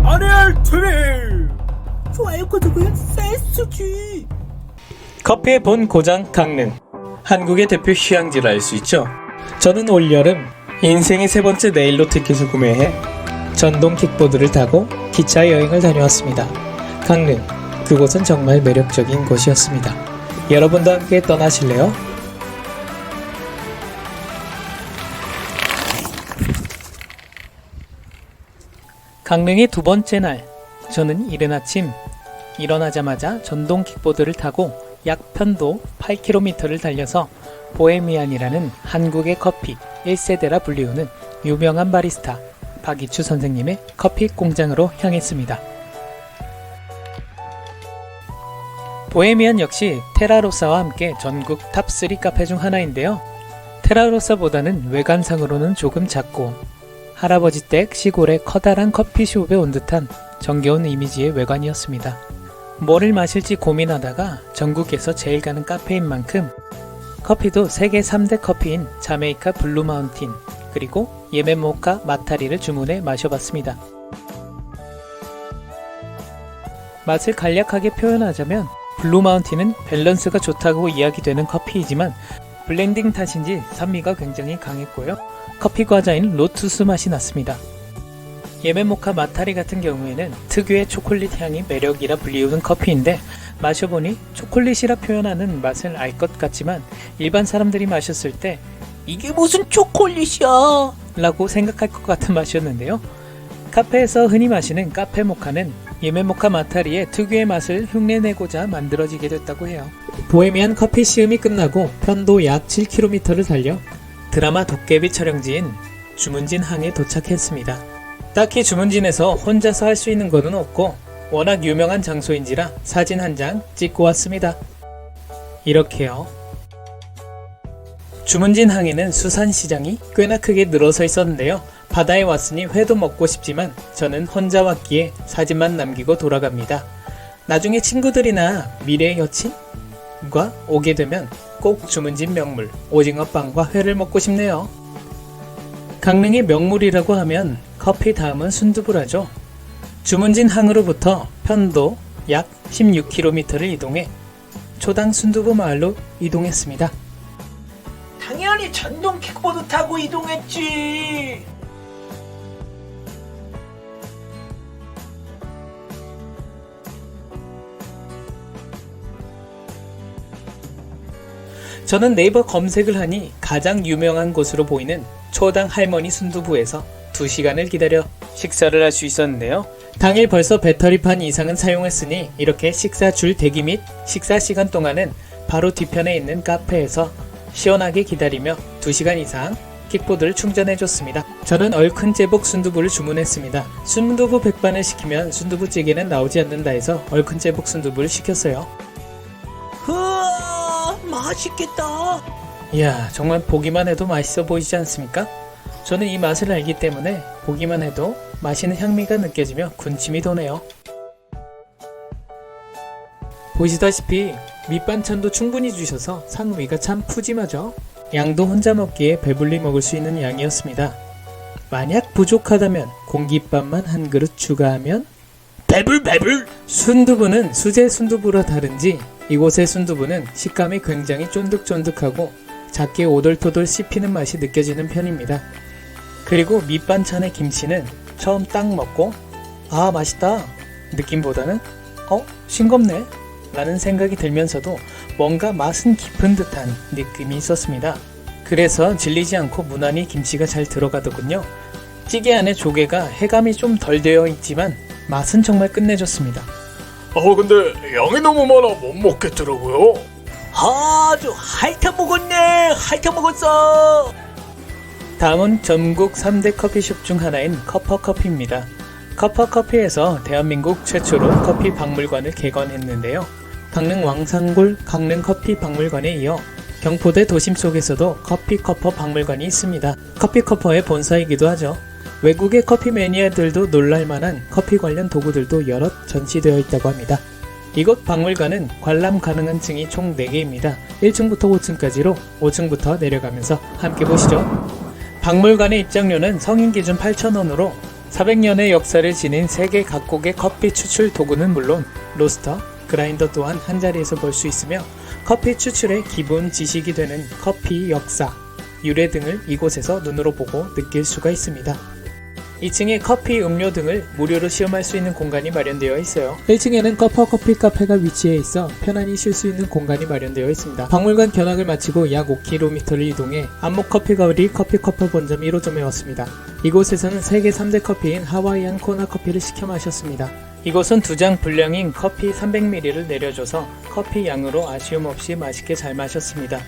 RRTV 좋아요 구독은 필수지. 커피의 본 고장 강릉, 한국의 대표 휴양지를 알 수 있죠. 저는 올여름 인생의 세 번째 네일로 티켓을 구매해 전동 킥보드를 타고 기차 여행을 다녀왔습니다. 강릉, 그곳은 정말 매력적인 곳이었습니다. 여러분도 함께 떠나실래요? 강릉의 두 번째 날, 저는 이른 아침 일어나자마자 전동 킥보드를 타고 약 편도 8km를 달려서 보헤미안이라는 한국의 커피 1세대라 불리우는 유명한 바리스타 박이추 선생님의 커피 공장으로 향했습니다. 보헤미안 역시 테라로사와 함께 전국 탑3 카페 중 하나인데요. 테라로사보다는 외관상으로는 조금 작고 할아버지 댁 시골의 커다란 커피숍에 온 듯한 정겨운 이미지의 외관이었습니다. 뭐를 마실지 고민하다가 전국에서 제일 가는 카페인 만큼 커피도 세계 3대 커피인 자메이카 블루 마운틴 그리고 예멘 모카 마타리를 주문해 마셔봤습니다. 맛을 간략하게 표현하자면 블루 마운틴은 밸런스가 좋다고 이야기되는 커피이지만 블렌딩 탓인지 산미가 굉장히 강했고요. 커피 과자인 로투스 맛이 났습니다. 예멘 모카 마타리 같은 경우에는 특유의 초콜릿 향이 매력이라 불리우는 커피인데 마셔보니 초콜릿이라 표현하는 맛을 알 것 같지만 일반 사람들이 마셨을 때 이게 무슨 초콜릿이야 라고 생각할 것 같은 맛이었는데요. 카페에서 흔히 마시는 카페 모카는 예멘 모카 마타리의 특유의 맛을 흉내내고자 만들어지게 됐다고 해요. 보헤미안 커피 시음이 끝나고 편도 약 7km를 달려 드라마 도깨비 촬영지인 주문진 항에 도착했습니다. 딱히 주문진에서 혼자서 할 수 있는 것은 없고 워낙 유명한 장소인지라 사진 한 장 찍고 왔습니다. 이렇게요. 주문진 항에는 수산시장이 꽤나 크게 늘어서 있었는데요. 바다에 왔으니 회도 먹고 싶지만 저는 혼자 왔기에 사진만 남기고 돌아갑니다. 나중에 친구들이나 미래의 여친과 오게 되면 꼭 주문진 명물 오징어빵과 회를 먹고 싶네요. 강릉의 명물이라고 하면 커피 다음은 순두부라죠. 주문진 항으로부터 편도 약 16km를 이동해 초당 순두부 마을로 이동했습니다. 당연히 전동 킥보드 타고 이동했지. 저는 네이버 검색을 하니 가장 유명한 곳으로 보이는 초당 할머니 순두부에서 2시간을 기다려 식사를 할 수 있었는데요. 당일 벌써 배터리판 이상은 사용했으니 이렇게 식사 줄 대기 및 식사 시간 동안은 바로 뒤편에 있는 카페에서 시원하게 기다리며 2시간 이상 킥보드를 충전해줬습니다. 저는 얼큰 제복 순두부를 주문했습니다. 순두부 백반을 시키면 순두부찌개는 나오지 않는다 해서 얼큰 제복 순두부를 시켰어요. 우와, 맛있겠다. 이야, 정말 보기만 해도 맛있어 보이지 않습니까? 저는 이 맛을 알기 때문에 보기만 해도 맛있는 향미가 느껴지며 군침이 도네요. 보시다시피 밑반찬도 충분히 주셔서 상위가 참 푸짐하죠. 양도 혼자 먹기에 배불리 먹을 수 있는 양이었습니다. 만약 부족하다면 공깃밥만 한 그릇 추가하면 배불! 순두부는 수제 순두부라 다른지 이곳의 순두부는 식감이 굉장히 쫀득쫀득하고 작게 오돌토돌 씹히는 맛이 느껴지는 편입니다. 그리고 밑반찬의 김치는 처음 딱 먹고 아 맛있다 느낌보다는 싱겁네 라는 생각이 들면서도 뭔가 맛은 깊은 듯한 느낌이 있었습니다. 그래서 질리지 않고 무난히 김치가 잘 들어가더군요. 찌개 안에 조개가 해감이 좀 덜 되어 있지만 맛은 정말 끝내줬습니다. 근데 양이 너무 많아 못 먹겠더라고요. 아주 핥아먹었어. 다음은 전국 3대 커피숍 중 하나인 커퍼커피입니다. 커퍼커피에서 대한민국 최초로 커피 박물관을 개관했는데요. 강릉 왕산골 강릉커피 박물관에 이어 경포대 도심 속에서도 커피커퍼 박물관이 있습니다. 커피커퍼의 본사이기도 하죠. 외국의 커피 매니아들도 놀랄만한 커피 관련 도구들도 여럿 전시되어 있다고 합니다. 이곳 박물관은 관람 가능한 층이 총 4개입니다. 1층부터 5층까지로 5층부터 내려가면서 함께 보시죠. 박물관의 입장료는 성인 기준 8,000원으로 400년의 역사를 지닌 세계 각국의 커피 추출 도구는 물론 로스터, 그라인더 또한 한자리에서 볼 수 있으며 커피 추출의 기본 지식이 되는 커피 역사, 유래 등을 이곳에서 눈으로 보고 느낄 수가 있습니다. 2층에 커피, 음료 등을 무료로 시음할 수 있는 공간이 마련되어 있어요. 1층에는 커피 카페가 위치해 있어 편안히 쉴 수 있는 공간이 마련되어 있습니다. 박물관 견학을 마치고 약 5km를 이동해 안목커피거리 커피커퍼 본점 1호점에 왔습니다. 이곳에서는 세계 3대 커피인 하와이안 코나 커피를 시켜 마셨습니다. 이곳은 2장 분량인 커피 300ml를 내려줘서 커피 양으로 아쉬움 없이 맛있게 잘 마셨습니다.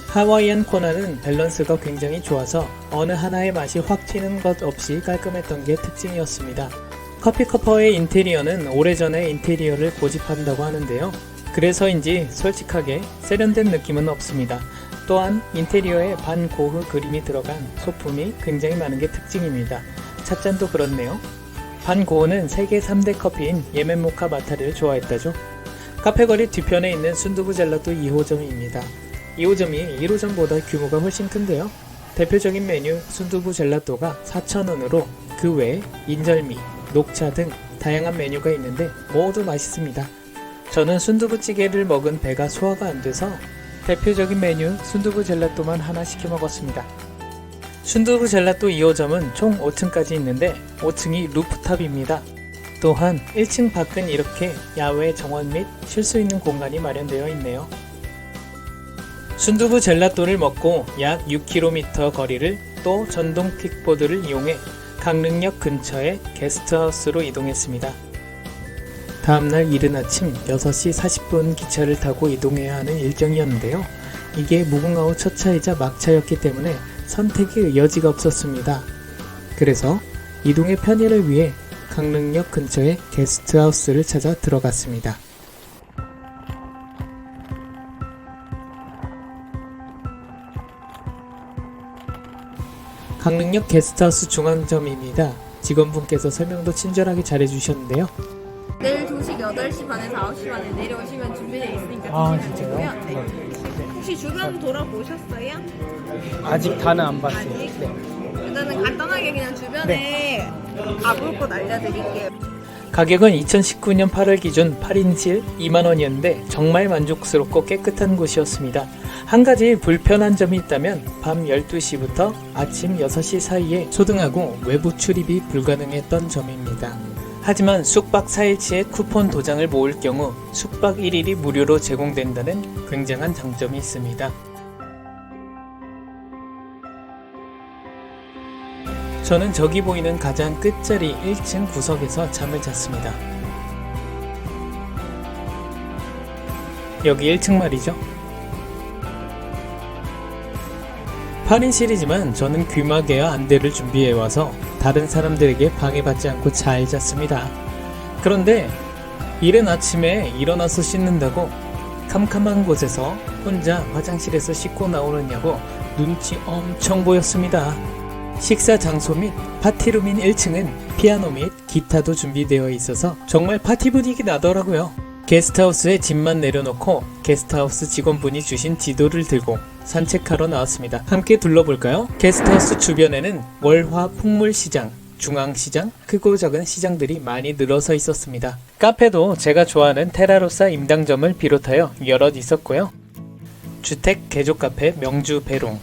하와이안 코나는 밸런스가 굉장히 좋아서 어느 하나의 맛이 확 튀는 것 없이 깔끔했던 게 특징이었습니다. 커피커퍼의 인테리어는 오래전에 인테리어를 고집한다고 하는데요. 그래서인지 솔직하게 세련된 느낌은 없습니다. 또한 인테리어에 반고흐 그림이 들어간 소품이 굉장히 많은 게 특징입니다. 찻잔도 그렇네요. 반고흐는 세계 3대 커피인 예멘모카 마타리를 좋아했다죠. 카페거리 뒤편에 있는 순두부 젤라또 2호점입니다. 2호점이 1호점보다 규모가 훨씬 큰데요. 대표적인 메뉴 순두부 젤라또가 4,000원으로 그 외에 인절미, 녹차 등 다양한 메뉴가 있는데 모두 맛있습니다. 저는 순두부찌개를 먹은 배가 소화가 안 돼서 대표적인 메뉴 순두부 젤라또만 하나 시켜 먹었습니다. 순두부 젤라또 2호점은 총 5층까지 있는데 5층이 루프탑입니다. 또한 1층 밖은 이렇게 야외 정원 및 쉴 수 있는 공간이 마련되어 있네요. 순두부 젤라또를 먹고 약 6km 거리를 또 전동 킥보드를 이용해 강릉역 근처의 게스트하우스로 이동했습니다. 다음날 이른 아침 6시 40분 기차를 타고 이동해야 하는 일정이었는데요. 이게 무궁화호 첫 차이자 막차였기 때문에 선택의 여지가 없었습니다. 그래서 이동의 편의를 위해 강릉역 근처의 게스트하우스를 찾아 들어갔습니다. 강릉역 게스트하우스 중앙점입니다. 직원분께서 설명도 친절하게 잘해주셨는데요. 내일 도식 8시 반에서 9시 반에 내려오시면 준비되어 있으니까 아, 드시면 진짜요? 되고요. 네. 혹시 주변 돌아보셨어요? 아직 다는 안 봤어요. 아직? 일단은 간단하게 그냥 주변에 가볼 곳 알려드릴게요. 가격은 2019년 8월 기준 8인실 2만원이었는데 정말 만족스럽고 깨끗한 곳이었습니다. 한 가지 불편한 점이 있다면 밤 12시부터 아침 6시 사이에 초등하고 외부 출입이 불가능했던 점입니다. 하지만 숙박 4일치의 쿠폰 도장을 모을 경우 숙박 1일이 무료로 제공된다는 굉장한 장점이 있습니다. 저는 저기 보이는 가장 끝자리 1층 구석에서 잠을 잤습니다. 여기 1층 말이죠. 8인실이지만 저는 귀마개와 안대를 준비해와서 다른 사람들에게 방해받지 않고 잘 잤습니다. 그런데 이른 아침에 일어나서 씻는다고 캄캄한 곳에서 혼자 화장실에서 씻고 나오느냐고 눈치 엄청 보였습니다. 식사 장소 및 파티룸인 1층은 피아노 및 기타도 준비되어 있어서 정말 파티 분위기 나더라고요. 게스트하우스에 짐만 내려놓고 게스트하우스 직원분이 주신 지도를 들고 산책하러 나왔습니다. 함께 둘러볼까요? 게스트하우스 주변에는 월화 풍물시장, 중앙시장, 크고 작은 시장들이 많이 늘어서 있었습니다. 카페도 제가 좋아하는 테라로사 임당점을 비롯하여 여럿 있었고요. 주택 개조 카페 명주 배롱,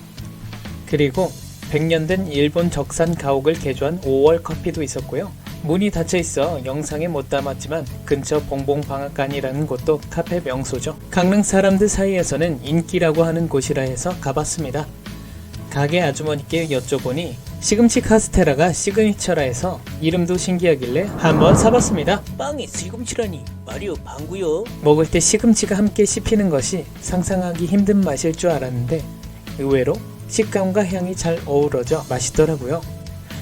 그리고 100년 된 일본 적산 가옥을 개조한 5월 커피도 있었고요. 문이 닫혀 있어 영상에 못 담았지만 근처 봉봉방앗간이라는 곳도 카페 명소죠. 강릉 사람들 사이에서는 인기라고 하는 곳이라 해서 가봤습니다. 가게 아주머니께 여쭤보니 시금치 카스테라가 시그니처라 해서 이름도 신기하길래 한번 사봤습니다. 빵에 시금치라니 마리오 방구요. 먹을 때 시금치가 함께 씹히는 것이 상상하기 힘든 맛일 줄 알았는데 의외로 식감과 향이 잘 어우러져 맛있더라고요.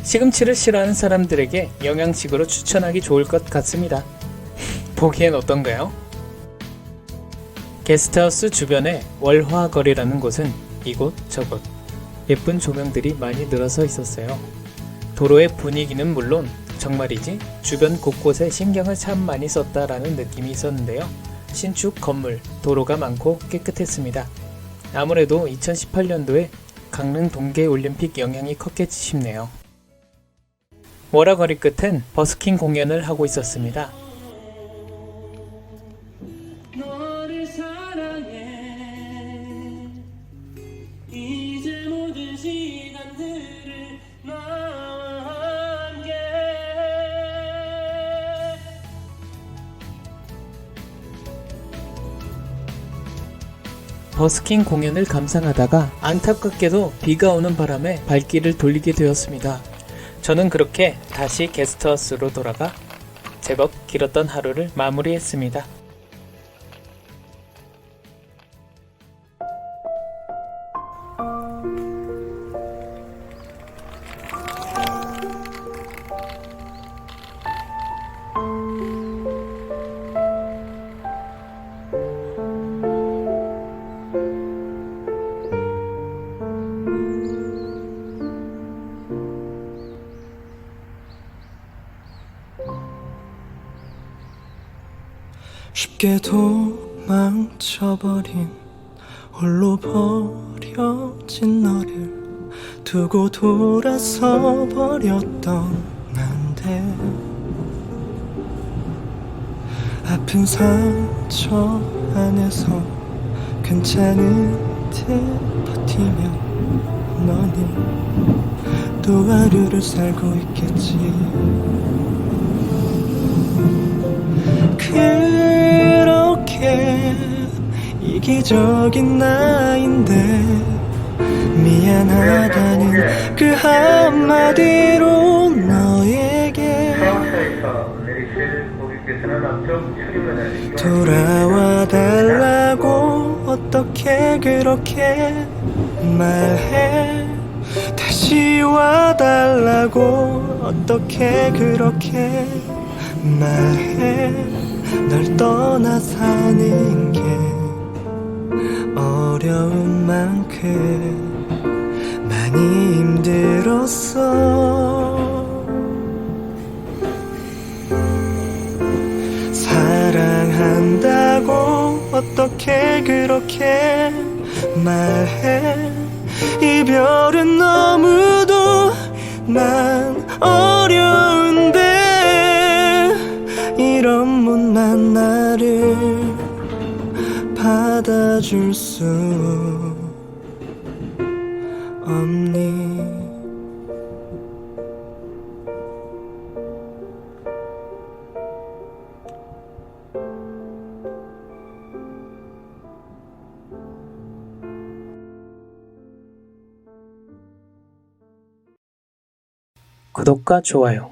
시금치를 싫어하는 사람들에게 영양식으로 추천하기 좋을 것 같습니다. 보기엔 어떤가요? 게스트하우스 주변에 월화거리라는 곳은 이곳 저곳 예쁜 조명들이 많이 늘어서 있었어요. 도로의 분위기는 물론 정말이지 주변 곳곳에 신경을 참 많이 썼다라는 느낌이 있었는데요. 신축 건물, 도로가 많고 깨끗했습니다. 아무래도 2018년도에 강릉 동계올림픽 영향이 컸겠지 싶네요. 모라거리 끝은 버스킹 공연을 하고 있었습니다. 너를 사랑해 이제 모든 시간들을 나와 함께 버스킹 공연을 감상하다가 안타깝게도 비가 오는 바람에 발길을 돌리게 되었습니다. 저는 그렇게 다시 게스트하우스로 돌아가 제법 길었던 하루를 마무리했습니다. 쉽게 도망쳐버린 홀로 버려진 너를 두고 돌아서 버렸던 난데 아픈 상처 안에서 괜찮은 듯 버티면 너는 또 하루를 살고 있겠지. 그렇게 이기적인 나인데 미안하다는 그 한마디로 너에게 돌아와 달라고 어떻게 그렇게 말해. 다시 와달라고 어떻게 그렇게 말해. 널 떠나 사는 게 어려운 만큼 많이 힘들었어. 사랑한다고 어떻게 그렇게 말해. 이별은 너무도 난 어려운데 이런 못난 나를 받아줄 수 없니. 구독과 좋아요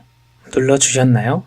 눌러주셨나요?